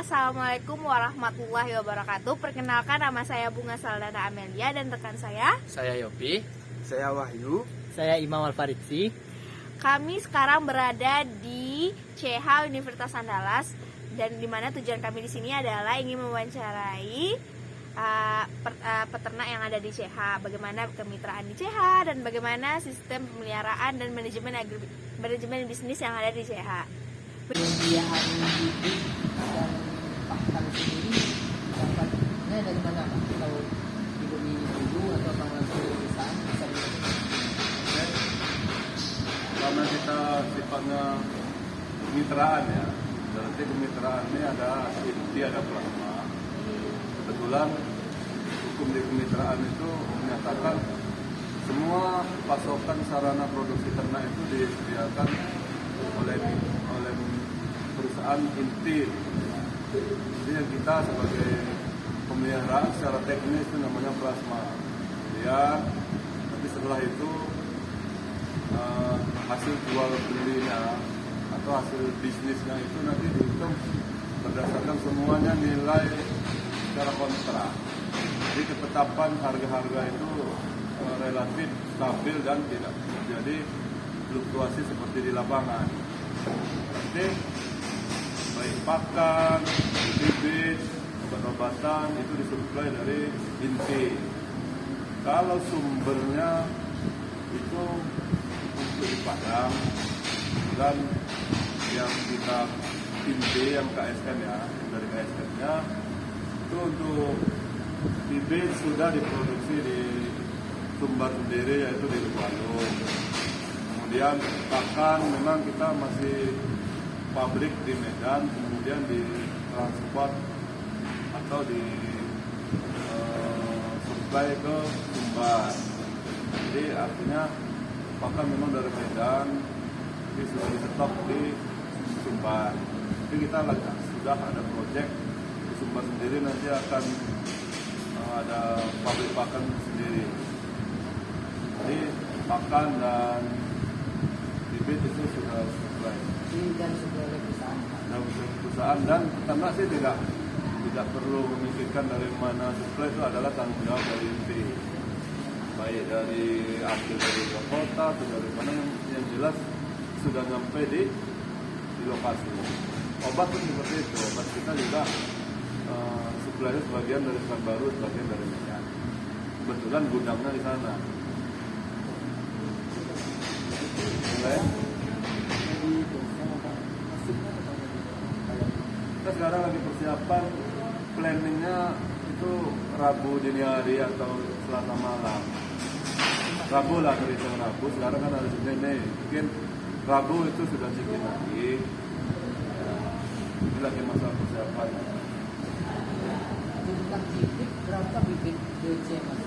Assalamualaikum warahmatullahi wabarakatuh. Perkenalkan, nama saya Bunga Saldana Amelia dan rekan saya Yopi. Saya Wahyu. Saya Imam Alfaridzi. Kami sekarang berada di CH Universitas Andalas dan di mana tujuan kami di sini adalah ingin mewawancarai peternak yang ada di CH, bagaimana kemitraan di CH dan bagaimana sistem pemeliharaan dan manajemen bisnis yang ada di CH. Penyediaan bibit dan pakan sendiri dapatnya dari mana Pak? Kalau dibeli dulu atau langsung perusahaan bisa dilakukan? Karena kita sifatnya kemitraan ya, berarti kemitraan ini ada inti, ada plasma. Kebetulan hukum di kemitraan itu menyatakan semua pasokan sarana produksi ternak itu disediakan oleh perusahaan inti. Jadi yang kita sebagai pemeliharaan secara teknis itu namanya plasma. Kemudian nanti setelah itu hasil jual belinya atau hasil bisnisnya itu nanti dihitung berdasarkan semuanya nilai secara kontrak. Jadi ketetapan harga-harga itu relatif stabil dan tidak terjadi fluktuasi seperti di lapangan. Nanti baik pakan, bibit, obat-obatan itu disuplai dari inti. Kalau sumbernya itu untuk di Padang dan yang kita inti yang KSN ya, dari KSN-nya itu untuk bibit sudah diproduksi di Sumbar sendiri, yaitu di Lubalung. Kemudian pakan memang kita masih pabrik di Medan, kemudian ditransport atau di supply ke Sumbar. Jadi artinya pakan memang dari Medan, tapi sudah di stok di Sumbar. Jadi kita sudah ada proyek di Sumbar sendiri, nanti akan ada pabrik pakan sendiri. Jadi pakan dan bibit itu sudah supply. Dan sebuah perusahaan. Perusahaan dan peternak sih tidak perlu memikirkan dari mana supply, itu adalah tanggung jawab dari inti. Baik dari ambil dari kota atau dari mana yang jelas sudah sampai di lokasi. Obat pun seperti itu. Obat kita juga supply sebagian dari Pekanbaru, sebagian dari Medan. Kebetulan gudangnya di sana. Kita sekarang lagi persiapan, planningnya itu Rabu dini hari atau Selasa malam. Rabu lah, terhitung Rabu. Sekarang kan hari Senin nih, mungkin Rabu itu sudah bikin lagi. Ya, ini lagi masa persiapan. Jumlah bibit berapa bibit DC Mas?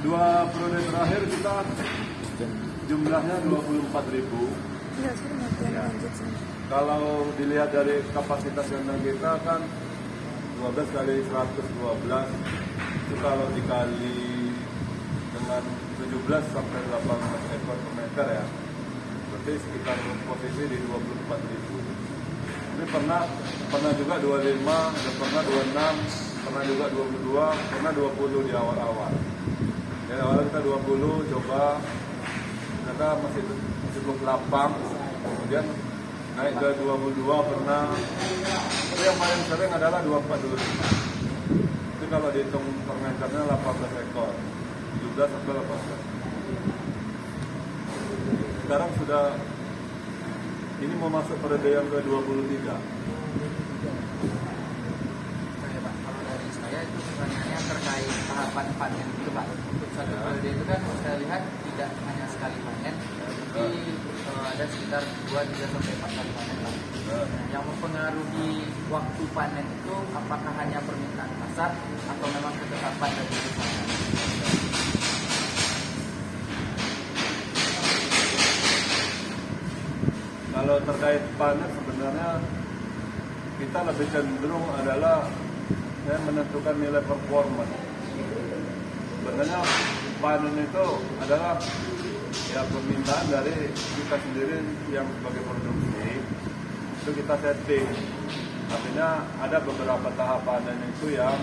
2 periode terakhir kita jumlahnya 24.000. Ya. Kalau dilihat dari kapasitas kandang kita kan 12 kali 112, itu kalau dikali dengan 17 sampai 18 ekor per meter ya, berarti sekitar posisi di 24.000. Ini pernah juga 25, dan pernah 26, pernah juga 22, pernah 20 di awal-awal. Dari awal kita 20 coba, ternyata masih belum lapang, kemudian naik ke 22 pernah. Tapi yang paling sering adalah 24 dulu. Itu kalau dihitung per meternya 18 ekor, 17 sampai 18. Sekarang sudah, ini mau masuk periode yang ke-23. Kalau dari saya itu sebenarnya terkait tahapan panen itu Pak. Untuk satu periode itu kan saya lihat tidak hanya sekali panen, tapi ada sekitar 2-3 sampai 4 kali panen Pak. Yang mempengaruhi waktu panen itu apakah hanya permintaan pasar atau memang ketetapan dari perusahaan? Kalau terkait panen sebenarnya kita lebih cenderung adalah menentukan nilai performa. Sebenarnya panen itu adalah ya permintaan dari kita sendiri yang sebagai produksi, itu kita setting Artinya ada beberapa tahapan itu yang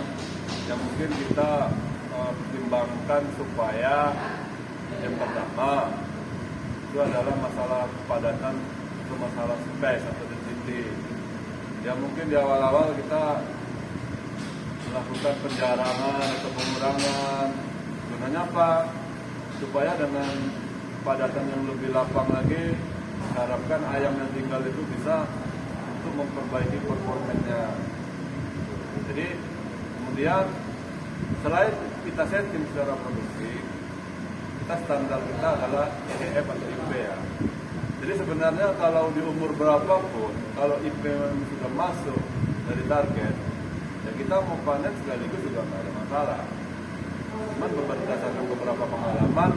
mungkin kita pertimbangkan supaya yang pertama itu adalah masalah kepadatan atau masalah space atau density. Ya mungkin di awal-awal kita melakukan penjarangan atau pengurangan. Gunanya apa? Supaya dengan kepadatan yang lebih lapang lagi, harapkan ayam yang tinggal itu bisa untuk memperbaiki performanya. Jadi kemudian selain kita setting secara produksi, kita standar kita adalah EHF atau IP ya. Jadi sebenarnya kalau di umur berapapun, kalau IP sudah masuk dari target, ya kita mau panen sekaligus juga nggak ada masalah. Cuman berdasarkan beberapa pengalaman,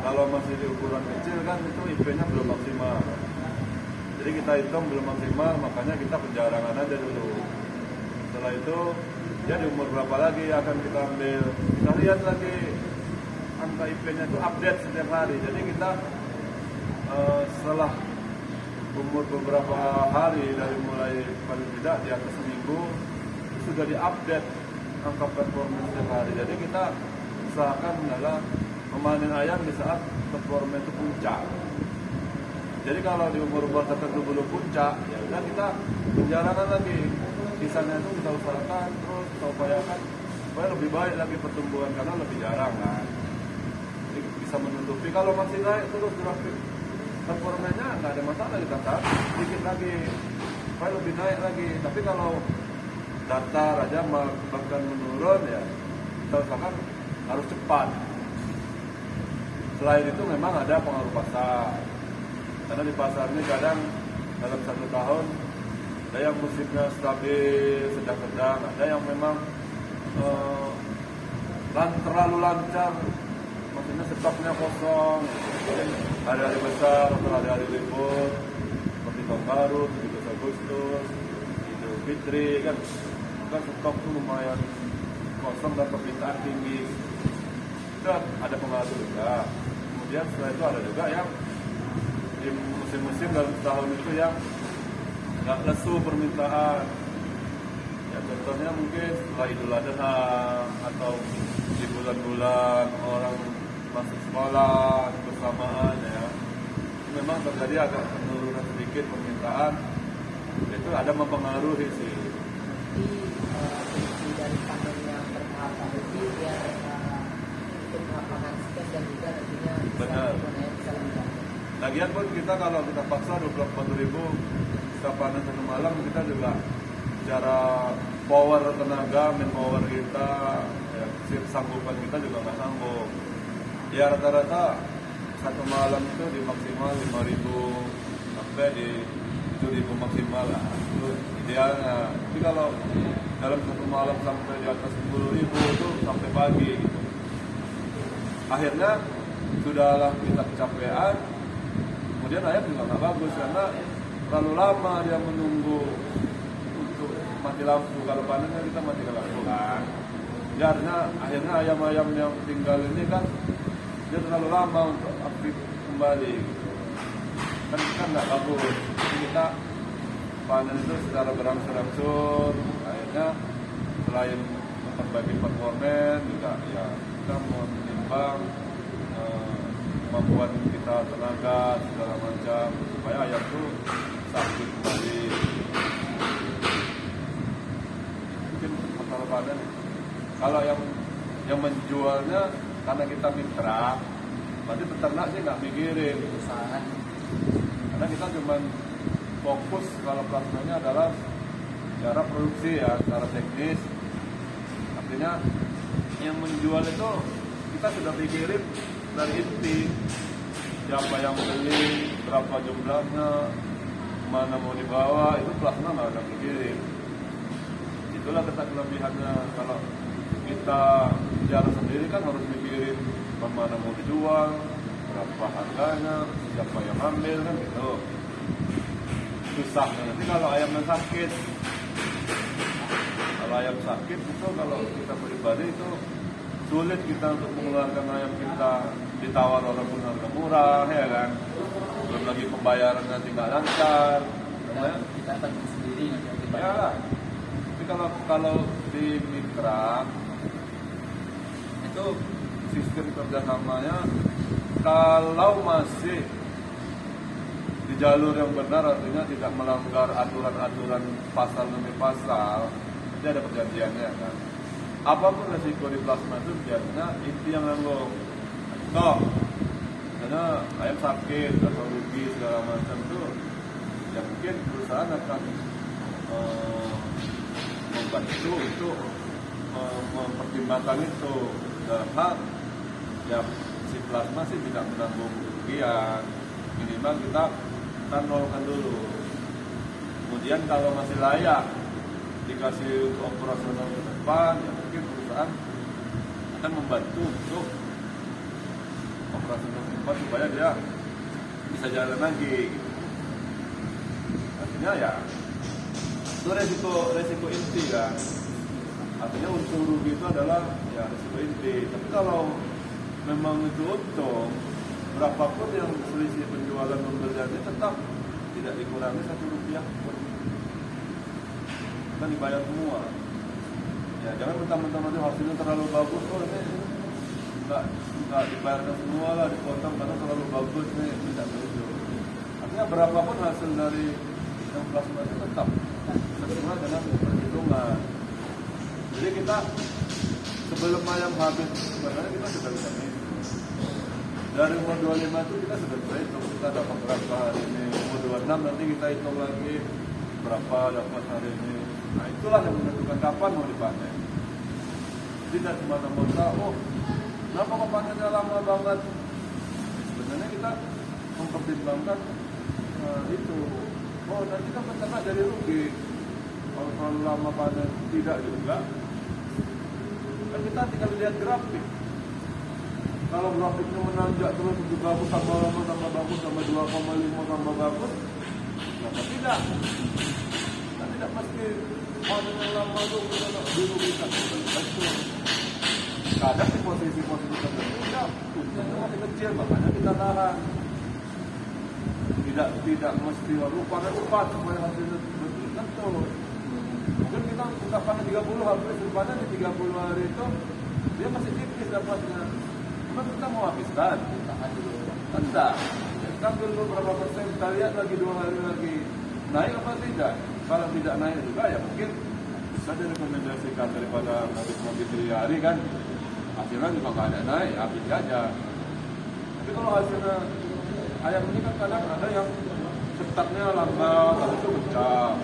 kalau masih di ukuran kecil kan itu IP-nya belum maksimal. Jadi kita hitung belum maksimal, makanya kita penjarangan aja dulu. Setelah itu, ya di umur berapa lagi akan kita ambil. Kita lihat lagi angka IP-nya itu update setiap hari. Jadi kita setelah umur beberapa hari dari mulai paling tidak di atas seminggu sudah diupdate angka performa setiap hari. Jadi kita usahakan adalah memanen ayam di saat performa itu puncak. Jadi kalau di umur tertentu belum puncak, ya udah kita penjarangan lagi. Sisanya itu kita usahakan terus kita upayakan supaya lebih baik lagi pertumbuhan karena lebih jarang kan. Jadi bisa menutupi kalau masih naik terus grafik performanya nggak ada masalah, kita tahan sedikit lagi supaya lebih naik lagi. Tapi kalau datar aja bahkan menurun ya kita usahakan harus cepat. Selain itu memang ada pengaruh pasar, karena di pasar ini kadang dalam 1 tahun ada yang musimnya stabil, sedang-sedang, ada yang memang terlalu lancar, maksudnya stoknya kosong, hari-hari besar atau hari-hari libur seperti tahun baru, 17 Agustus, Idul Fitri kan stok itu lumayan kosong dan permintaan tinggi. Itu ada pengaruh juga. Kemudian setelah itu ada juga yang di musim-musim dalam setahun itu yang nggak lesu permintaan. Ya contohnya mungkin setelah Idul Adha atau di bulan-bulan orang masuk sekolah bersamaan ya. Memang terjadi agak penurunan sedikit permintaan. Itu ada mempengaruhi sih. Fungsi dari panen yang bertahap tadi biar untuk lapangan space dan juga nantinya Benar. bisa lebih banyak. Lagian pun kita kalau kita paksa 24.000 kita panen 1 malam, kita juga secara power tenaga, manpower kita, ya, sanggupan kita juga nggak sanggup. Ya rata-rata 1 malam itu di maksimal 5.000 sampai di 7.000 maksimal lah. Itu idealnya. Tapi kalau dalam 1 malam sampai di atas 10.000 itu sampai pagi gitu. Akhirnya sudahlah kita kecapean, kemudian ayam juga nggak bagus karena terlalu lama dia menunggu untuk mati lampu. Kalau panennya kita mati lampu kan. Jadi akhirnya ayam-ayam yang tinggal ini kan dia terlalu lama untuk aktif kembali. Kan nggak bagus. Jadi kita panen itu secara berangsur-angsur. Akhirnya selain memperbaiki performa juga ya kita menimbang kemampuan kita tenaga segala macam supaya ayam itu sakit kembali. Mungkin masalah panen. Kalau yang menjualnya karena kita mitra, berarti peternak sih nggak mikirin usaha. Karena kita cuma fokus kalau pelaksanaannya adalah cara produksi ya, cara teknis. Artinya yang menjual itu kita sudah pikirin dari inti, siapa yang beli, berapa jumlahnya, mana mau dibawa, itu pelaksana nggak ada pikirin. Itulah kelebihannya. Kalau kita jalan sendiri kan harus mikirin kemana mau dijual, berapa harganya, siapa yang ambil kan gitu. Susah. Nanti kalau ayamnya sakit, itu kalau kita pribadi itu sulit kita untuk mengeluarkan ayam kita, ditawar orang pun harga murah ya kan. Belum lagi pembayaran nanti nggak lancar, namanya? kita bantu sendiri nanti akibatnya. Ya lah. Tapi kalau di mitra itu sistem kerjasamanya kalau masih di jalur yang benar, artinya tidak melanggar aturan-aturan pasal demi pasal, itu ada perjanjiannya kan. Apapun resiko di plasma itu biasanya inti yang nanggung. Toh, karena ayam sakit atau rugi segala macam itu, ya mungkin perusahaan akan membantu untuk mempertimbangkan itu dalam hal ya si plasma sih tidak menanggung kerugian, minimal kita nolkan dulu. Kemudian kalau masih layak dikasih untuk operasional ke depan, ya mungkin perusahaan akan membantu untuk operasional ke depan supaya dia bisa jalan lagi. Artinya ya itu resiko inti kan. Artinya untung rugi itu adalah ya resiko inti. Tapi kalau memang itu untung, berapapun yang selisih penjualan pembeliannya tetap tidak dikurangi Rp1 pun. Kita dibayar semua. Ya jangan mentang-mentang nanti hasilnya terlalu bagus, ini nggak dibayarkan semua lah, dipotong karena terlalu bagus nih, tidak begitu. Artinya berapapun hasil dari yang plasma itu tetap sesuai dengan perhitungan. Jadi kita sebelum ayam habis sebenarnya kita sudah bisa hitung. Dari umur 25 itu kita sudah bisa hitung, kita dapat berapa hari ini. Umur 26 nanti kita hitung lagi berapa dapat hari ini. Nah itulah yang menentukan kapan mau dipanen. Tidak semata-mata, kenapa kok panennya lama banget? Sebenarnya kita mempertimbangkan itu. Nanti kan peternak jadi rugi. Kalau terlalu lama panen tidak juga. Kan kita tinggal lihat grafik. Kalau grafiknya menanjak terus untuk bagus tambah lama tambah bagus tambah 2,5 tambah bagus, kenapa tidak? Kita tidak mesti panen yang lama itu dirugikan. Kadang di posisi-posisi tertentu ya untungnya masih kecil, makanya kita tahan. Tidak mesti panen cepat supaya hasilnya betul. Mungkin kita panen 30 habis panen di 30 hari itu dia masih tipis dapatnya. Cuma kita mau habiskan, tahan dulu. Tidak. Kita ambil berapa persen, kita lihat lagi 2 hari lagi naik apa tidak. Kalau tidak naik juga ya mungkin bisa direkomendasikan daripada habis 3 hari kan. Hasilnya juga nggak ada naik, habis aja. Tapi kalau hasilnya ayam ini kan kadang ada yang cetaknya lambat, habis itu kencang.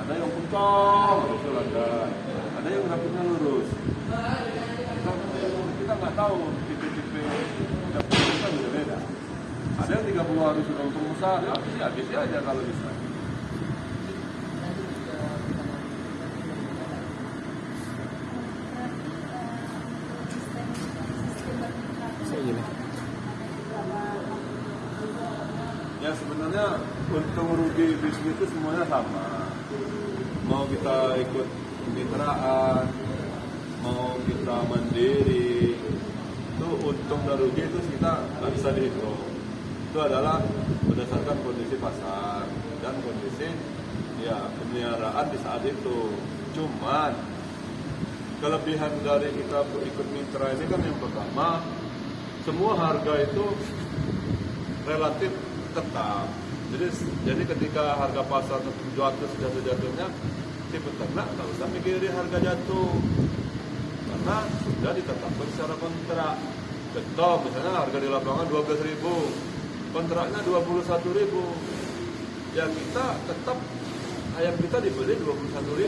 Ada yang kencang, habis itu lambat. Ada yang grafiknya lurus. Kita nggak tahu tipe-tipe kita beda-beda. Ada yang 30 hari sudah untung besar, ya habis aja kalau bisa. Ya sebenarnya untung rugi bisnis itu semuanya sama. Mau kita ikut kemitraan, mau kita mandiri, itu untung dan rugi itu kita nggak bisa dihitung. Itu adalah berdasarkan kondisi pasar dan kondisi ya pemeliharaan di saat itu. Cuman kelebihan dari kita ikut mitra ini kan yang pertama, semua harga itu relatif tetap. Jadi ketika harga pasar jatuh sejatuh-jatuhnya, si peternak nggak usah mikirin harga jatuh karena sudah ditetapkan secara kontrak. Contoh misalnya harga di lapangan 12.000, kontraknya 21.000. Ya kita tetap ayam kita dibeli 21.000.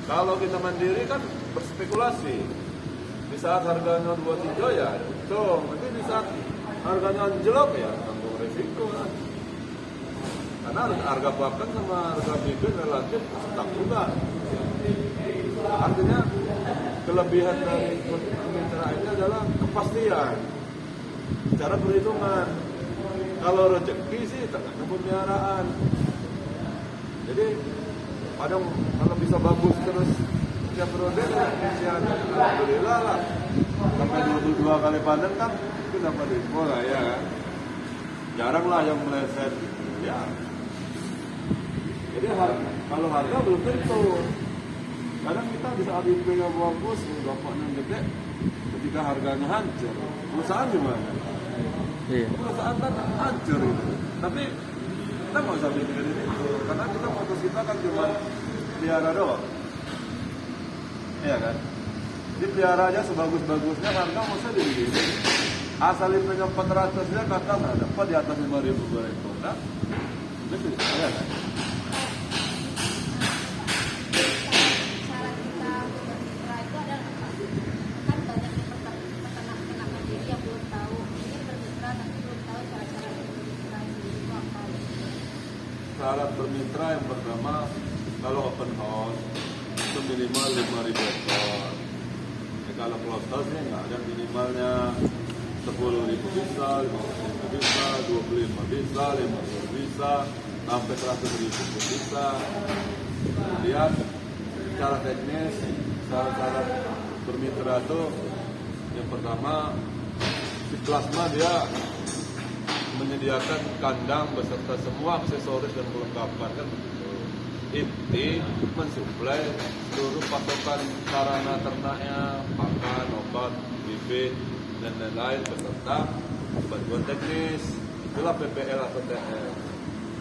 Kalau kita mandiri kan berspekulasi. Di saat harganya 23 ya untung, nanti di saat harganya anjlok ya tanggung resiko kan. Karena harga pakan sama harga bibit relatif tetap juga. Artinya kelebihan dari kemitraan ini adalah kepastian secara perhitungan. Kalau rezeki sih tergantung pemeliharaan. Jadi kadang kalau bisa bagus terus setiap periode ya alhamdulillah lah. Sampai 22 kali panen kan itu dapat info lah ya. Jarang lah yang meleset gitu. Ya Kalau harga belum tentu. Kadang kita bisa IP-nya bagus, dapatnya gede, ketika harganya hancur. Perusahaan gimana? Iya. Perusahaan kan hancur gitu. Tapi kita nggak usah mikirin itu, karena kita fokus kita kan cuma pelihara doang. Iya kan? Dipelihara aja sebagus-bagusnya, harga masa digini. Asal IP-nya 400 dia kata nggak dapat di atas 5.000 bereko. Nah, itu iya kan? Syarat kita bermitra itu adalah apa? Kan banyak peternak-peternak mandiri yang belum tahu ingin bermitra tapi belum tahu cara-cara bermitra itu apa. Syarat bermitra yang pertama, kalau open house itu minimal 5.000 ekor. Kalau closed house nya nggak ada, minimalnya 10.000 bisa, 15.000 bisa, 25 bisa, 50 bisa, sampai 100.000 pun bisa. Kemudian secara teknis, syarat-syarat bermitra itu yang pertama, si plasma dia menyediakan kandang beserta semua aksesoris dan perlengkapan kan begitu. Inti mensuplai seluruh pasokan sarana ternaknya, pakan, obat, bibit dan lain-lain beserta bantuan teknis. Itulah PPL atau TS.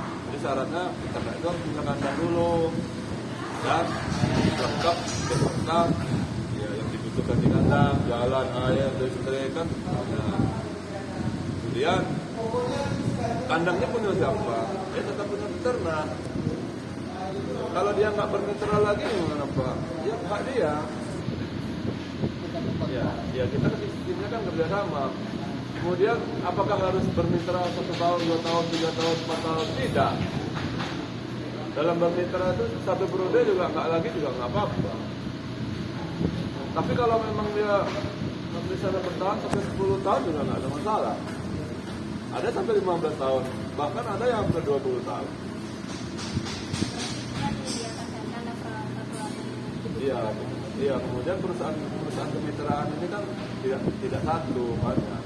Jadi syaratnya peternak itu harus punya kandang dulu dan lengkap beserta ya, yang dibutuhkan di kandang, jalan, air, listrik kan. Nah, kemudian kandangnya punya siapa? Dia tetap punya peternak. Kalau dia nggak bermitra lagi gimana Pak? Ya hak dia. Ya kita sistemnya kan kerjasama. Kemudian apakah harus bermitra 1 tahun, 2 tahun, 3 tahun, 4 tahun? Tidak. Dalam bermitra itu satu periode juga nggak lagi juga nggak apa-apa. Tapi kalau memang dia bisa bertahan sampai 10 tahun juga nggak ada masalah. Ada sampai 15 tahun, bahkan ada yang sampai 20 tahun. Iya. Kemudian perusahaan kemitraan ini kan tidak satu, banyak.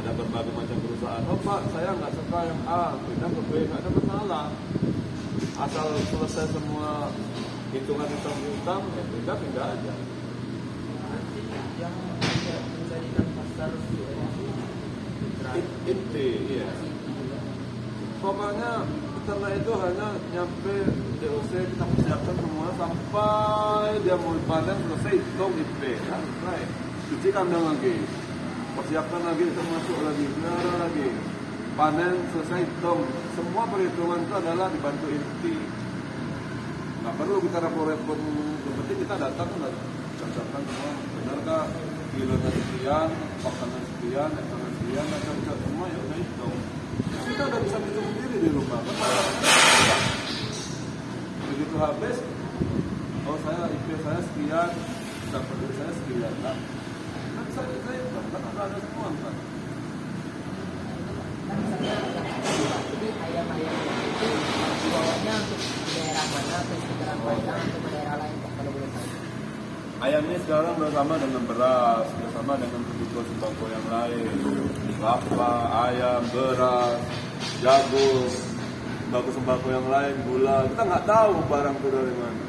Ada berbagai macam perusahaan. Oh Pak, saya nggak suka yang A, pindah ke B, nggak ada masalah. Asal selesai semua hitungan utang, ya pindah aja. Yang menjadikan pasar Inti, iya. Pokoknya peternak itu hanya nyampe DOC, kita persiapkan semua sampai dia mau panen selesai, hitung IP, kan? Right. Cuci kandang lagi, persiapkan lagi, termasuk lagi, pelihara lagi, panen selesai, hitung. Semua perhitungan itu adalah dibantu inti. Nggak perlu kita repot-repot, yang penting kita datang dan catatkan semua, benarkah kilonya sekian, pakanan sekian, ekonomi sekian, catat semua ya udah hitung. Kita udah bisa hitung sendiri di rumah. Begitu habis, oh saya IP saya sekian, dapat duit saya sekian, kan saya hitung, kan ada semua kan. Jadi ayam-ayam itu dibawanya untuk daerah mana, ke daerah mana, atau ke daerah lain Pak, kalau boleh tahu. Ayam ini sekarang bersama dengan beras, bersama dengan kebutuhan sembako yang lain, kelapa, ayam, beras, jagung, sembako yang lain, gula. Kita nggak tahu barang itu dari mana.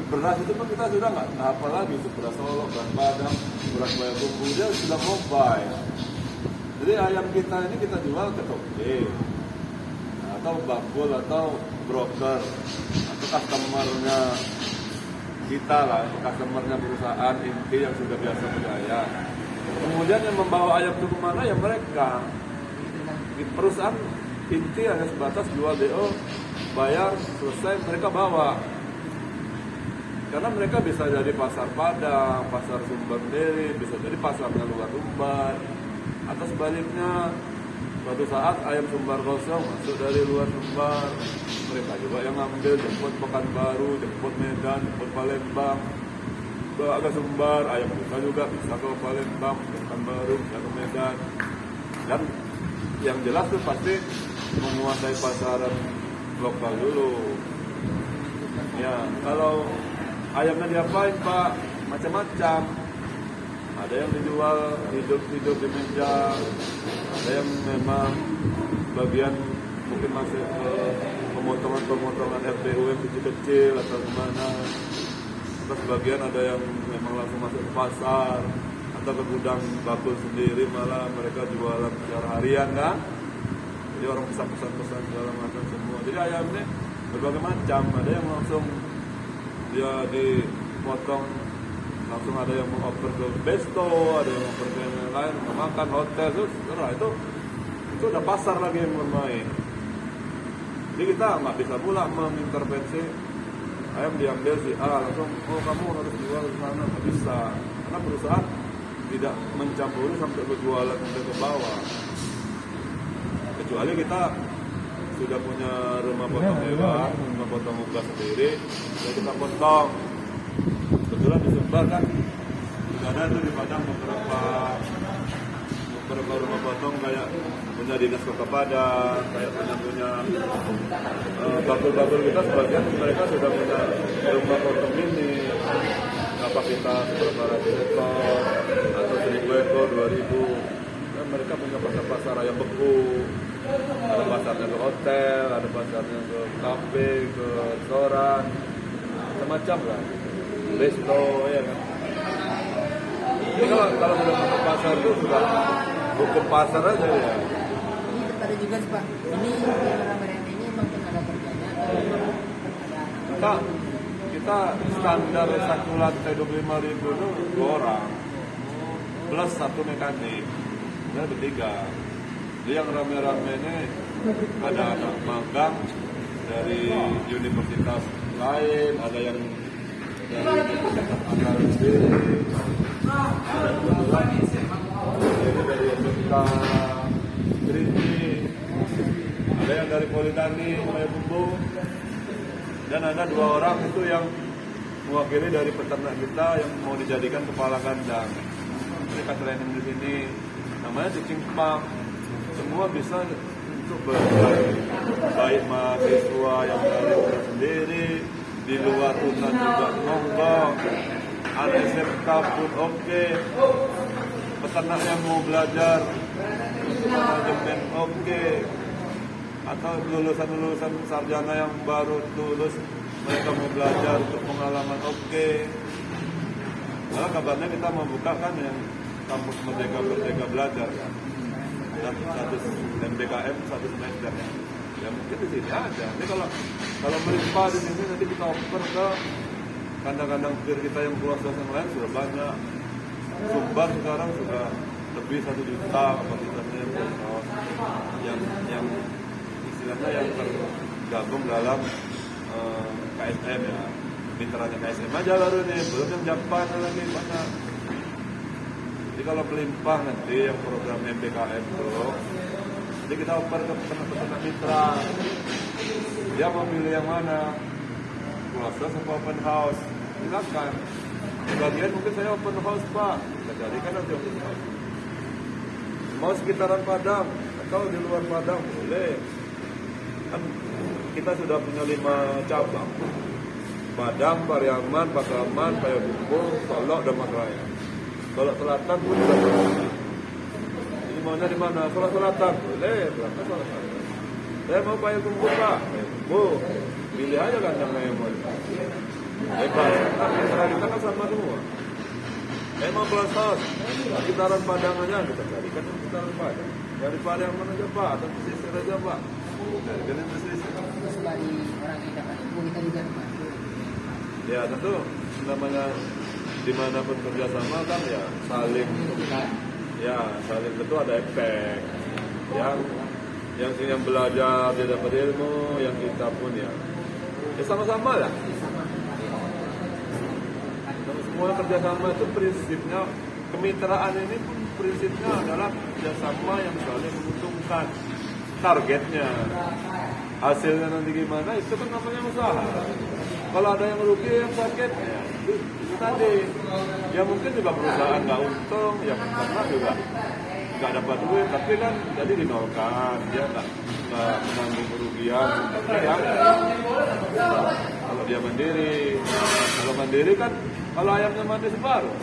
Beras itu pun kita sudah nggak hafal lagi, itu beras Solo, beras Padang, beras Bayabumbu, dia sudah mobile. Jadi ayam kita ini kita jual ke toko, atau bakul, atau broker, atau customernya kita lah, customernya perusahaan inti yang sudah biasa punya ayam. Kemudian yang membawa ayam itu kemana ya mereka. Di perusahaan inti hanya sebatas jual DO, bayar, selesai, mereka bawa. Karena mereka bisa jadi pasar Padang, pasar Sumbar Deli, bisa jadi pasarnya luar Sumbar. Atau sebaliknya, suatu saat ayam Sumbar kosong masuk dari luar Sumbar, mereka juga yang ngambil, jemput Pekanbaru, jemput Medan, jemput Palembang, bawa ke Sumbar, ayam kita juga bisa ke Palembang, Pekanbaru, bisa ke Medan. Dan yang jelas tuh pasti menguasai pasaran lokal dulu. Ya, kalau ayamnya diapain Pak? Macam-macam. Ada yang dijual hidup di meja, ada yang memang bagian mungkin masuk ke pemotongan FPU yang kecil-kecil atau kemana. Terus sebagian ada yang memang langsung masuk ke pasar atau ke gudang bakul sendiri, malah mereka jualan secara harian kan. Jadi orang pesan segala macam semua. Jadi ayamnya berbagai macam, ada yang langsung dia dipotong langsung, ada yang mau oper ke besto, ada yang oper ke yang lain, mau makan hotel, terus itu udah pasar lagi yang bermain. Jadi kita nggak bisa pula mengintervensi ayam diambil si A langsung, oh kamu harus jual ke sana, nggak bisa, karena perusahaan tidak mencampuri sampai berjualan sampai ke bawah. Kecuali kita sudah punya rumah potong hewan, rumah potong unggas sendiri, jadi kita potong. Kebetulan di Sumbar kan sudah ada tuh di Padang beberapa rumah potong, kayak punya dinas Kota Padang, kayak punya bakul-bakul kita, sebagian mereka sudah punya rumah potong ini, kapasitas berapa ratus ekor atau 1.000 ekor, 2.000. Dan mereka punya pasar-pasar ayam beku, ada pasarnya ke hotel, ada pasarnya ke kafe, ke restoran, macam-macam lah, resto ya kan. Jadi kalau sudah masuk pasar itu sudah hukum pasar aja ya. Ini tertarik juga sih Pak, ini kameramen ini emang tenaga kerjanya atau ada? Kita standar satu lantai 25.000 itu 2 orang plus 1 mekanik, kita bertiga. Jadi yang rame-rame ini ada anak magang dari universitas lain, ada yang dari universitas anggaran sendiri, ada kebetulan ini dari SMK Trinity, ada yang dari Politeknik Payakumbuh, dan ada 2 orang itu yang mewakili dari peternak kita yang mau dijadikan kepala kandang. Mereka training di sini, namanya cicing pang. Semua bisa untuk belajar, baik mahasiswa yang dari luar sendiri, di luar UNAN juga monggo, anak SMK pun oke, peternak yang mau belajar untuk manajemen oke, atau lulusan sarjana yang baru lulus mereka mau belajar untuk pengalaman oke. Malah kabarnya kita mau buka kan yang kampus Merdeka Belajar kan, dan satu MBKM 1 semester ya mungkin di sini ada. Jadi kalau melimpah di sini nanti kita oper ke kandang-kandang pir kita yang luas-luas yang lain sudah banyak. Sumbar sekarang sudah lebih 1 juta kapasitasnya yang istilahnya yang tergabung dalam KSM ya, mitranya KSM aja baru nih, belum yang Japan lagi banyak. Jadi kalau melimpah nanti yang program MBKM itu, jadi kita oper ke peternak mitra, dia mau pilih yang mana, closed atau open house, silakan. Sebagian mungkin saya open house Pak, kita carikan nanti open house. Mau sekitaran Padang atau di luar Padang boleh. Kan kita sudah punya 5 cabang, Padang, Pariaman, Pasaman, Payakumbuh, Solok, dan Mas Raya. Solok Selatan pun sudah punya. Ini maunya di mana? Solok Selatan boleh, berangkat Solok Selatan. Saya mau Payakumbuh Pak, Payakumbuh, pilih aja kandang yang mau. Hebat, kita kan sama semua. Saya mau close house, sekitaran Padang aja, kita carikan yang sekitaran Padang. Dari Pariaman aja Pak, atau pesisir aja Pak. Dari pesisir. Sebagai orang yang dapat ilmu kita juga membantu. Ya tentu namanya dimanapun kerjasama kan ya saling tentu ada efek. Yang belajar dia dapat ilmu, yang kita pun ya sama-sama lah. Semua kerjasama itu prinsipnya, kemitraan ini pun prinsipnya adalah kerjasama yang saling menguntungkan. Targetnya, hasilnya nanti gimana itu kan namanya usaha. Kalau ada yang rugi, yang sakit, ya itu tadi. Ya mungkin juga perusahaan nggak untung, ya karena juga nggak dapat duit, tapi kan jadi dinolkan, dia nggak menanggung kerugian. Ya, kalau dia mandiri, kan kalau ayamnya mati separuh,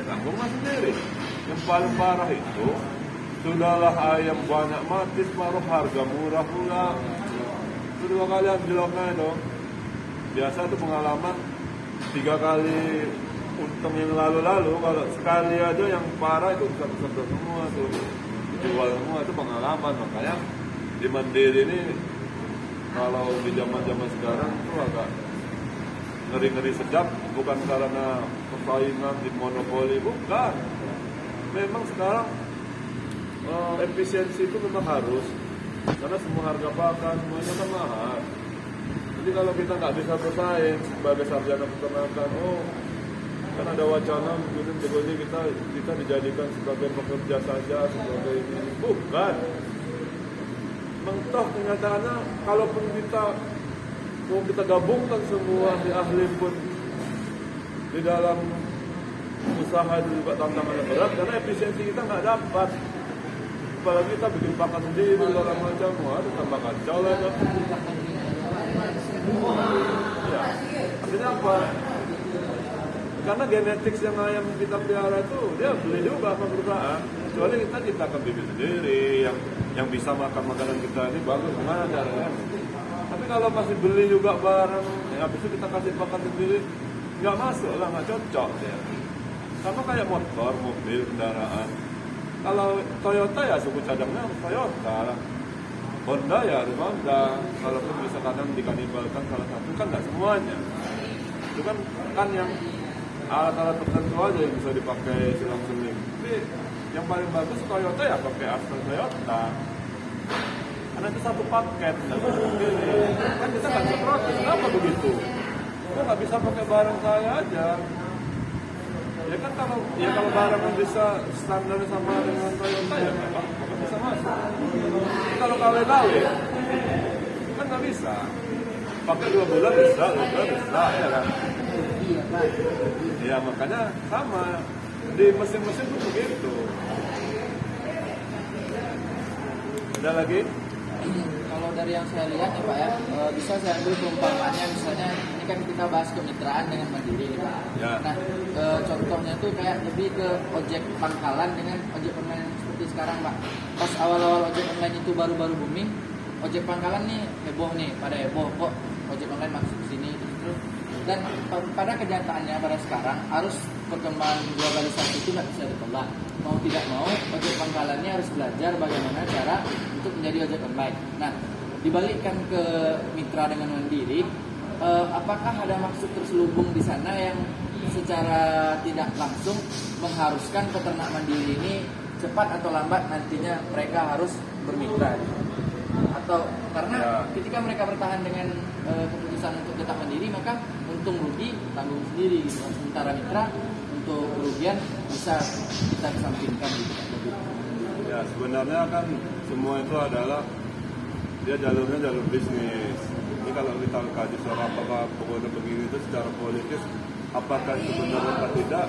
tanggung mas sendiri. Yang paling parah itu Sudahlah ayam banyak mati, separuh harga murah pula. Itu 2 kali anjloknya itu. Biasa tuh pengalaman 3 kali untung yang lalu-lalu, kalau sekali aja yang parah itu besar-besar semua tuh. Dijual semua, itu pengalaman. Makanya di Mandiri ini kalau di zaman-zaman sekarang tuh agak ngeri-ngeri sedap, bukan karena persaingan di monopoli, bukan. Memang sekarang efisiensi itu memang harus, karena semua harga pakan semuanya kan mahal. Jadi kalau kita nggak bisa bersaing sebagai sarjana peternakan, kan ada wacana begini kita dijadikan sebagai pekerja saja, sebagai ini, bukan. Mentoh kenyataannya, kalaupun kita gabungkan semua ahli pun di dalam usaha itu juga tantangannya berat, karena efisiensi kita nggak dapat. Apalagi kita bikin pakan sendiri segala macam, itu tambah kacau lah kan. Ya, artinya apa? Karena genetik yang ayam kita pelihara itu dia beli juga sama perusahaan. Kecuali kita akan bikin sendiri, yang bisa makan makanan kita ini bagus gimana caranya. Tapi kalau masih beli juga barang, habis itu kita kasih pakan sendiri, nggak masuk lah, nggak cocok ya. Sama kayak motor, mobil, kendaraan. Kalau Toyota ya suku cadangnya harus Toyota lah. Honda ya harus Honda. Kalaupun bisa kadang dikanibalkan salah satu, kan nggak semuanya. Itu kan yang alat-alat tertentu aja yang bisa dipakai selang-seling. Tapi yang paling bagus Toyota ya pakai asal Toyota. Karena itu satu paket. Kan kita nggak bisa protes. Kenapa begitu? Kita nggak bisa pakai barang saya aja. Ya kan kalau barang yang bisa standarnya sama dengan Toyota ya nggak apa-apa, bisa masuk. Tapi kalau KW kan nggak bisa. Pakai 2 bulan bisa, 2 bulan bisa ya kan. Ya makanya sama di mesin-mesin pun begitu. Ada lagi? Kalau dari yang saya lihat ya Pak ya, bisa saya ambil perumpamaannya, misalnya ini kan kita bahas kemitraan dengan Mandiri nih Pak. Ya. Nah, contohnya tuh kayak lebih ke ojek pangkalan dengan ojek online seperti sekarang Pak. Pas awal-awal ojek online itu baru-baru booming, ojek pangkalan nih heboh nih, pada heboh kok ojek online masuk ke sini gitu. Dan pada kenyataannya pada sekarang arus perkembangan globalisasi itu nggak bisa ditolak. Mau tidak mau ojek pangkalannya harus belajar bagaimana cara untuk menjadi ojek online. Nah, dibalikkan ke mitra dengan Mandiri, apakah ada maksud terselubung di sana yang secara tidak langsung mengharuskan peternak Mandiri ini cepat atau lambat nantinya mereka harus bermitra? Atau karena ketika mereka bertahan dengan keputusan untuk tetap Mandiri, maka untung rugi tanggung sendiri gitu. Sementara mitra untuk kerugian bisa kita kesampingkan gitu. Ya sebenarnya kan semua itu adalah dia jalur bisnis. Ini kalau kita kaji soal apakah pokoknya begini itu secara politis apakah itu benar atau tidak,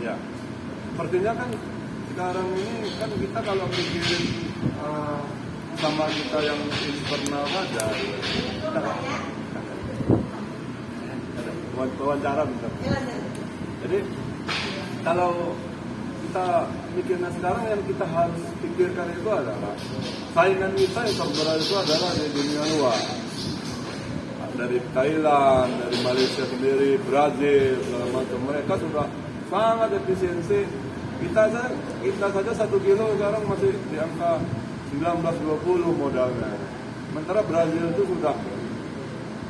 ya sepertinya kan sekarang ini kan kita kalau mikirin sama kita yang internal saja, ada wawancara bentar. Jadi kalau kita mikirnya sekarang yang kita harus pikirkan itu adalah saingan kita yang terberat itu adalah di dunia luar, dari Thailand, dari Malaysia sendiri, Brazil, segala macam. Mereka sudah sangat efisiensi. Kita saja 1 kilo sekarang masih di angka 19-20 modalnya. Sementara Brazil itu sudah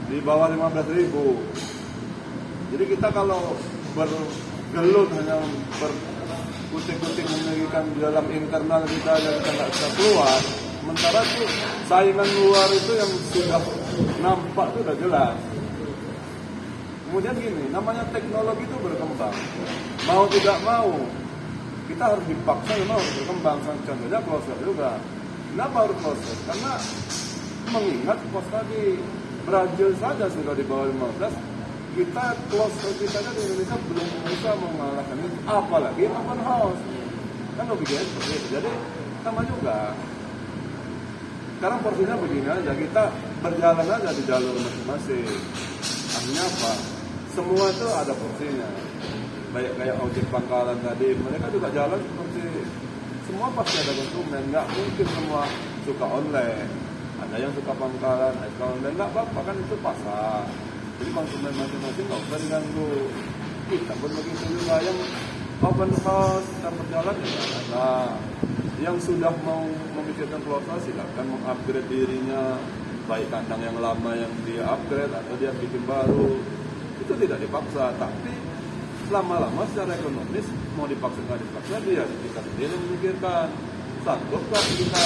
di bawah 15.000. Jadi kita kalau bergelut hanya berkutik-kutik memiliki di dalam internal kita yang kita nggak bisa keluar, sementara itu saingan luar itu yang sudah nampak itu udah jelas. Kemudian gini, namanya teknologi itu berkembang. Mau tidak mau, kita harus dipaksa memang harus berkembang. Contohnya closer juga. Kenapa harus closer? Karena mengingat pos tadi Brazil saja sudah di bawah 15, kita closer kita di Indonesia belum bisa mengalahkan itu, apalagi open house. Kan logikanya seperti itu. Jadi sama juga. Sekarang porsinya begini aja, kita berjalan aja di jalur masing-masing. Artinya apa? Semua itu ada porsinya. Kayak ojek pangkalan tadi, mereka juga jalan seperti semua pasti ada konsumen, nggak mungkin semua suka online. Ada yang suka pangkalan, ada yang suka online, nggak apa-apa kan itu pasar. Jadi konsumen masing-masing nggak usah diganggu. Kita pun begitu juga yang open house yang berjalan ya ada. Yang sudah mau memikirkan keluarga silakan mengupgrade dirinya, baik kandang yang lama yang dia upgrade atau dia bikin baru, itu tidak dipaksa. Tapi lama-lama secara ekonomis mau dipaksa nggak dipaksa dia kita sendiri yang memikirkan. Sanggupkah kita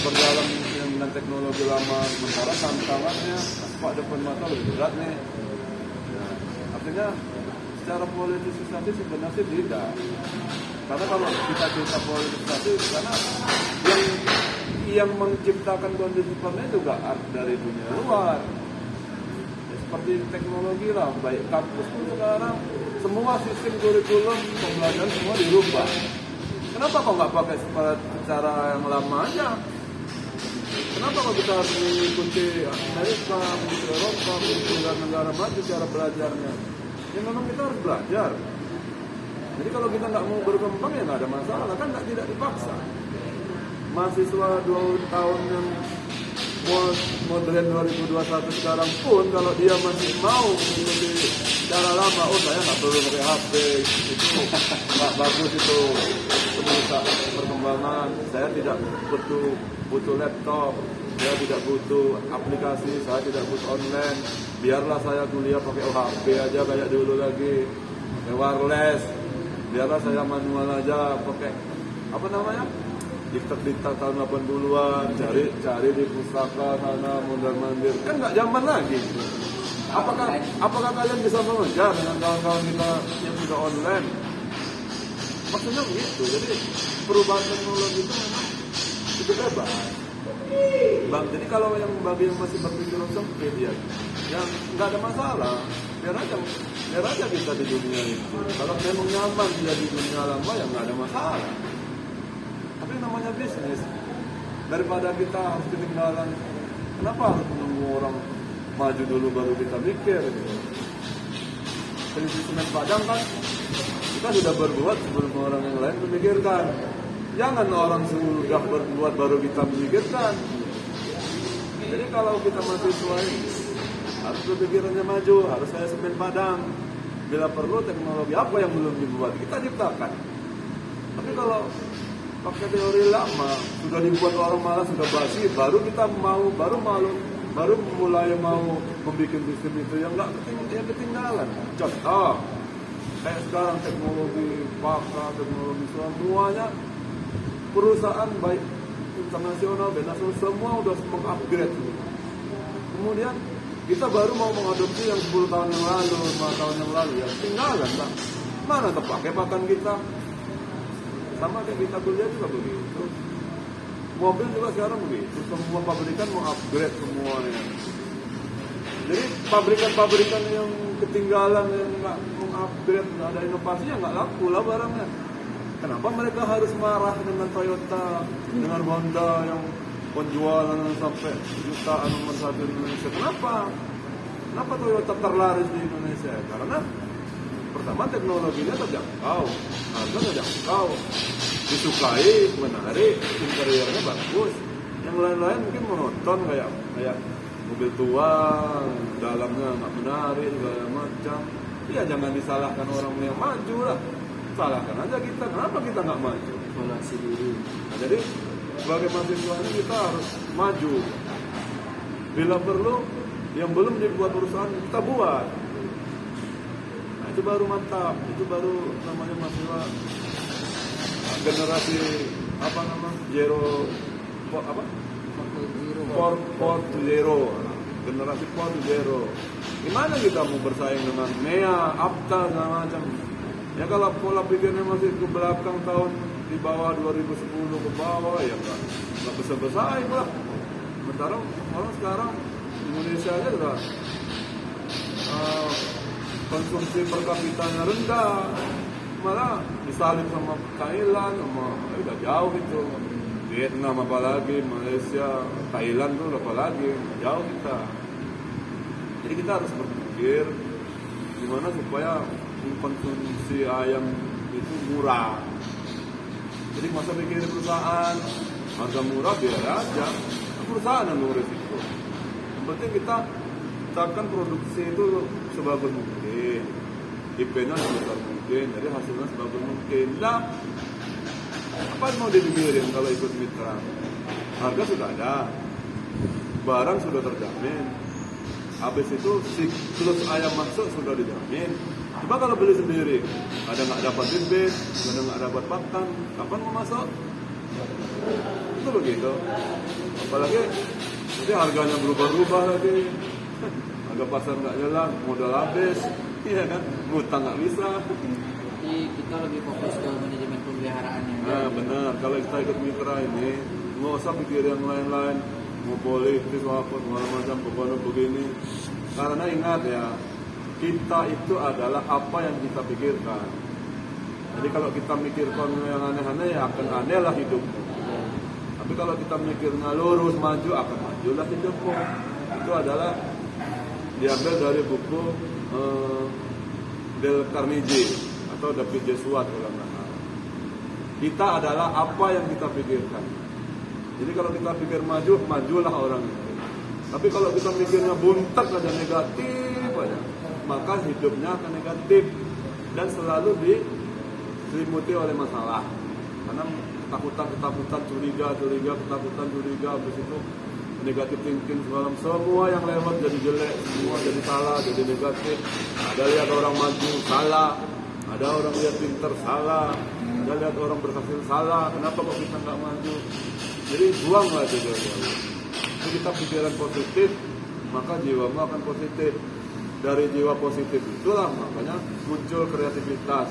berjalan dengan teknologi lama sementara tantangannya pak depan mata lebih berat nih. Nah, artinya secara politisasi sebenarnya tidak. Karena kalau kita cerita politisasi karena yang menciptakan kondisi seperti itu juga dari dunia luar. Ya, seperti teknologi lah, baik kampus pun sekarang semua sistem kurikulum pembelajaran semua dirubah. Kenapa kok nggak pakai cara yang lama aja? Kenapa kok kita harus mengikuti Amerika, mengikuti Eropa, mengikuti negara maju cara belajarnya? Ya memang kita harus belajar. Jadi kalau kita nggak mau berkembang ya nggak ada masalah, kan tidak dipaksa. Mahasiswa 2 tahun yang modern 2021 sekarang pun kalau dia masih mau mengikuti cara lama, oh saya nggak perlu pakai HP, itu nggak bagus itu merusak perkembangan. Saya tidak butuh laptop, saya tidak butuh aplikasi, saya tidak butuh online. Biarlah saya kuliah pakai HP aja kayak dulu lagi, pakai wireless. Biarlah saya manual aja pakai apa namanya? Diktat tahun 80-an, cari di pustaka sana mondar-mandir. Kan nggak zaman lagi. Apakah kalian bisa mengejar dengan kawan-kawan kita yang sudah online? Maksudnya begitu. Jadi perubahan teknologi itu memang itu bebas. Bang, jadi kalau yang bagi yang masih berpikir sempit ya, yang nggak ada masalah. Biar aja kita di dunia itu. Kalau memang nyaman dia di dunia lama ya nggak ada masalah. Tapi namanya bisnis, daripada kita harus ketinggalan, kenapa harus menunggu orang maju dulu baru kita mikir gitu. Prinsip semen Padang kan kita sudah berbuat sebelum orang yang lain memikirkan. Jangan orang sudah berbuat baru kita memikirkan. Jadi kalau kita mahasiswa ini harus berpikirannya maju, harus saya semen Padang. Bila perlu teknologi apa yang belum dibuat kita ciptakan. Tapi kalau pakai teori lama sudah dibuat orang malas sudah basi, baru kita baru mulai mau membuat sistem itu yang nggak ketinggalan. Contoh kayak sekarang teknologi pakar, teknologi semuanya perusahaan baik internasional dan nasional semua udah mengupgrade. Kemudian kita baru mau mengadopsi yang 10 tahun yang lalu, 5 tahun yang lalu ya ketinggalan lah. Mana terpakai pakan kita? Sama kayak kita kuliah juga begitu. Mobil juga sekarang begitu. Semua pabrikan mau upgrade semuanya. Jadi pabrikan-pabrikan yang ketinggalan yang nggak mengupgrade, nggak ada inovasinya nggak laku lah barangnya. Kenapa mereka harus marah dengan Toyota, dengan Honda yang penjualan sampai jutaan nomor 1 di Indonesia? Kenapa Toyota terlaris di Indonesia? Karena pertama teknologinya terjangkau, harga terjangkau, disukai, menarik, interiornya bagus. Yang lain-lain mungkin monoton kayak mobil tua, dalamnya nggak menarik segala macam. Ya jangan disalahkan orang yang maju lah, salahkan aja kita. Kenapa kita nggak maju? Evaluasi diri. Nah, jadi sebagai mahasiswa ini kita harus maju. Bila perlu, yang belum dibuat perusahaan kita buat. Itu baru mantap, itu baru namanya mahasiswa generasi apa nama zero apa 4.0 generasi 4.0. Gimana kita mau bersaing dengan NEA, APTA segala macam? Ya kalau pola pikirnya masih ke belakang tahun di bawah 2010 ke bawah ya nggak bisa bersaing lah. Sementara orang sekarang Indonesia aja udah konsumsi per kapitanya rendah, malah disalip sama Thailand, sama udah jauh itu, Vietnam apalagi, Malaysia, Thailand tuh apalagi jauh kita. Jadi kita harus berpikir gimana supaya konsumsi ayam itu murah. Jadi masa mikirin perusahaan harga murah biar aja, perusahaan yang ngurus itu. Yang penting kita akan produksi itu sebagus mungkin, IP-nya sebesar mungkin, jadi hasilnya sebagus mungkin. Nah, apa yang mau dipikirin kalau ikut mitra? Harga sudah ada, barang sudah terjamin, habis itu siklus ayam masuk sudah dijamin. Coba kalau beli sendiri, ada nggak dapat bibit, ada nggak dapat pakan, kapan mau masuk? Itu begitu. Apalagi nanti harganya berubah-ubah lagi, harga pasar nggak jelas, modal habis, iya kan? Ngutang nggak bisa. Jadi kita lebih fokus ke manajemen pemeliharaannya. Nah benar, kalau kita ikut mitra ini nggak usah pikir yang lain-lain, mau politis apa segala macam begini. Karena ingat ya, kita itu adalah apa yang kita pikirkan. Jadi kalau kita mikirkan yang aneh-aneh ya akan aneh lah hidupmu. Tapi kalau kita mikirnya lurus maju akan majulah hidupmu. Itu adalah diambil dari buku Dale Carnegie atau David Jesuat kalau nggak salah. Kita adalah apa yang kita pikirkan. Jadi kalau kita pikir maju, majulah orang itu. Tapi kalau kita mikirnya buntak aja negatif aja, maka hidupnya akan negatif dan selalu diselimuti oleh masalah. Karena ketakutan, curiga, ketakutan, habis itu negatif thinking segala semua yang lewat jadi jelek, semua jadi salah, jadi negatif. Ada lihat orang maju salah, ada orang lihat pinter salah, ada lihat orang berhasil salah. Kenapa kok kita nggak maju? Jadi buanglah itu. Jadi kita pikiran positif, maka jiwamu akan positif. Dari jiwa positif itulah makanya muncul kreativitas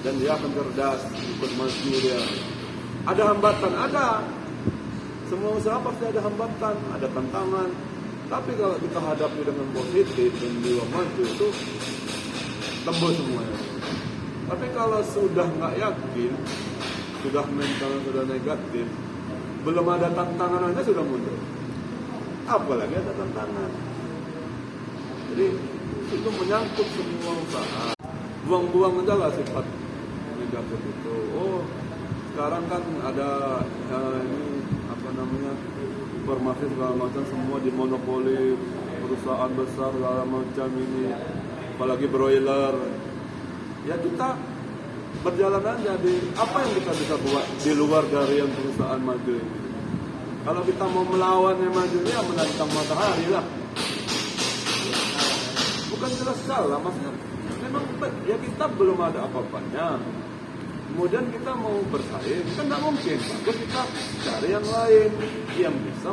dan dia akan cerdas, ikut maju dia. Ada hambatan, ada. Semua usaha pasti ada hambatan, ada tantangan. Tapi kalau kita hadapi dengan positif dan jiwa maju itu tembus semuanya. Tapi kalau sudah nggak yakin, sudah mental sudah negatif, belum ada tantangan aja sudah mundur. Apalagi ada tantangan. Jadi itu menyangkut semua usaha. Buang-buang aja lah sifat negatif itu. Oh, sekarang kan ada ini apa namanya informasi segala macam semua dimonopoli perusahaan besar segala macam ini, apalagi broiler. Ya kita berjalan aja di apa yang kita bisa buat di luar dari yang perusahaan maju ini. Kalau kita mau melawan yang maju ya menantang matahari lah. Bukan jelas salah, maksudnya memang ya kita belum ada apa-apanya. Kemudian kita mau bersaing, kan tidak mungkin. Bagus kita cari yang lain yang bisa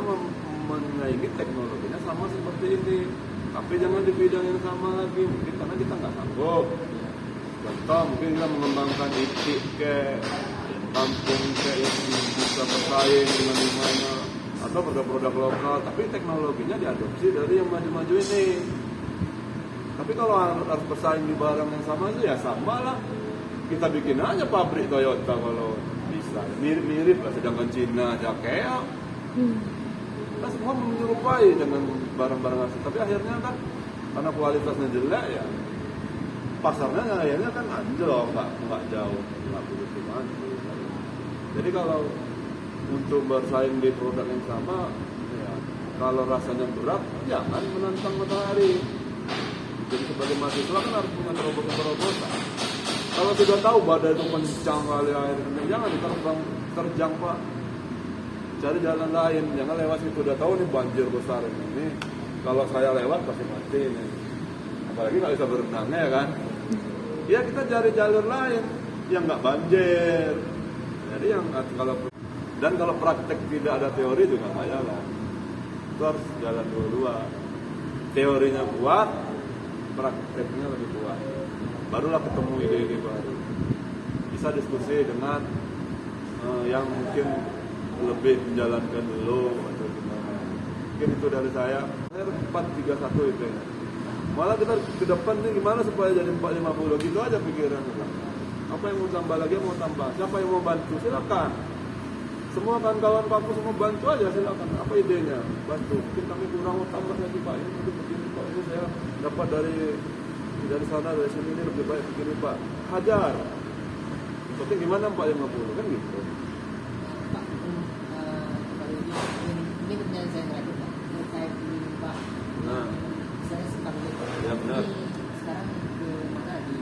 menyaingi teknologinya sama seperti ini. Tapi jangan di bidang yang sama lagi, mungkin karena kita nggak sanggup. Contoh, mungkin kita mengembangkan itik ke kampung ke yang bisa bersaing dengan mana atau produk-produk lokal, tapi teknologinya diadopsi dari yang maju-maju ini. Tapi kalau harus bersaing di barang yang sama itu ya sama lah. Kita bikin aja pabrik Toyota kalau bisa. Mirip-mirip lah, sedangkan Cina aja kayak. Nah, semua menyerupai dengan barang-barang asli. Tapi akhirnya kan karena kualitasnya jelek ya, pasarnya akhirnya kan anjlok, nggak jauh, nggak begitu maju. Jadi kalau untuk bersaing di produk yang sama, ya kalau rasanya berat, jangan menantang matahari. Jadi sebagai mahasiswa kan harus punya terobosan. Kalau sudah tahu badai itu kencang kali air, jangan terjang Pak. Cari jalan lain, jangan lewat situ. Udah tahu nih banjir besar ini. Kalau saya lewat pasti mati nih. Apalagi nggak bisa berenang ya kan. Ya kita cari jalur lain yang nggak banjir. Jadi yang kalau praktek tidak ada teori juga nggak jalan. Itu harus jalan dua-dua. Teorinya kuat, prakteknya lebih kuat. Barulah ketemu ide-ide baru. Bisa diskusi dengan yang mungkin lebih menjalankan dulu atau gimana. Mungkin itu dari saya. Saya 431 itu ya. Malah kita ke depan nih gimana supaya jadi 450 gitu aja pikirannya. Apa yang mau tambah lagi mau tambah. Siapa yang mau bantu silakan. Semua kawan-kawan Papua semua bantu aja silakan. Apa idenya? Bantu. Mungkin kami kurang mau tambah lagi Pak. Ini begini Pak. Ini saya dapat dari sana dari sini ini lebih baik begini Pak. Hajar. Tapi gimana 450 kan gitu. Pak, kalau ini pertanyaan saya terakhir Pak, terkait limbah. Nah. Saya sekarang Ya, benar. sekarang ke mana di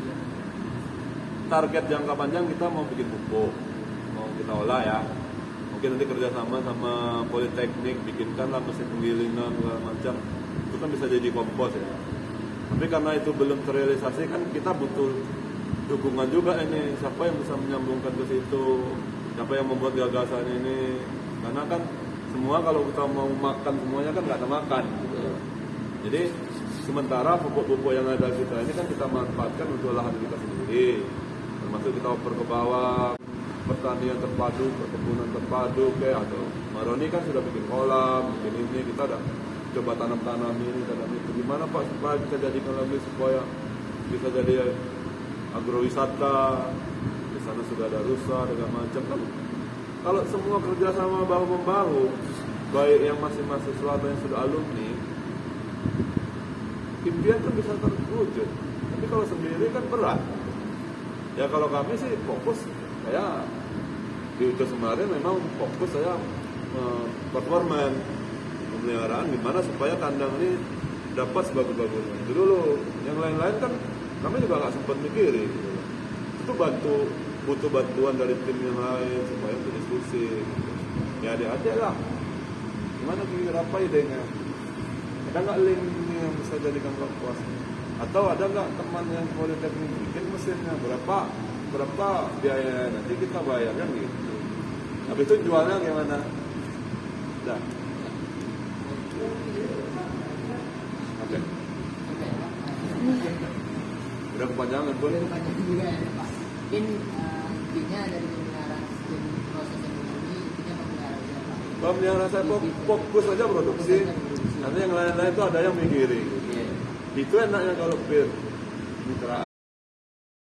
Target jangka panjang kita mau bikin pupuk, mau kita olah ya. Mungkin nanti kerjasama sama Politeknik, bikinkanlah mesin penggilingan segala macam. Itu kan bisa jadi kompos ya. Tapi karena itu belum terrealisasi kan kita butuh dukungan juga ini. Siapa yang bisa menyambungkan ke situ? Siapa yang membuat gagasan ini? Karena kan semua kalau kita mau makan semuanya kan nggak ada makan. Gitu. Jadi sementara pupuk-pupuk yang ada kita ini kan kita manfaatkan untuk lahan kita sendiri. Termasuk kita oper ke bawah, pertanian terpadu, perkebunan terpadu, kayak atau Maroni kan sudah bikin kolam, bikin ini, kita udah coba tanam ini, tanam itu. Gimana Pak supaya bisa jadikan lagi supaya bisa jadi agrowisata, di sana sudah ada rusa, dengan macam kan. Kalau semua kerjasama bahu membahu, baik yang masih mahasiswa atau yang sudah alumni, impian kan bisa terwujud. Tapi kalau sendiri kan berat. Ya kalau kami sih fokus, saya di Ucos kemarin memang fokus saya performan pemeliharaan gimana supaya kandang ini dapat sebagus-bagusnya. Itu dulu, yang lain-lain kan kami juga nggak sempat mikirin. Gitu. Itu butuh bantuan dari tim yang lain supaya untuk diskusi. Gitu. Ya adik-adik lah, gimana kira apa idenya? Ada nggak link yang bisa jadikan kepuas? Atau ada nggak teman yang Politeknik bikin mesinnya berapa biaya nanti kita bayar kan gitu. Habis itu jualnya gimana? Dah. Oke. Udah kepanjangan pun. Udah banyak juga ya Pak. Mungkin intinya dari pemeliharaan sistem proses ekonomi intinya pemeliharaan ya Pak. Pemeliharaan saya fokus aja produksi. Nanti yang lain-lain itu ada yang mikirin. Itu enaknya kalau peer mitra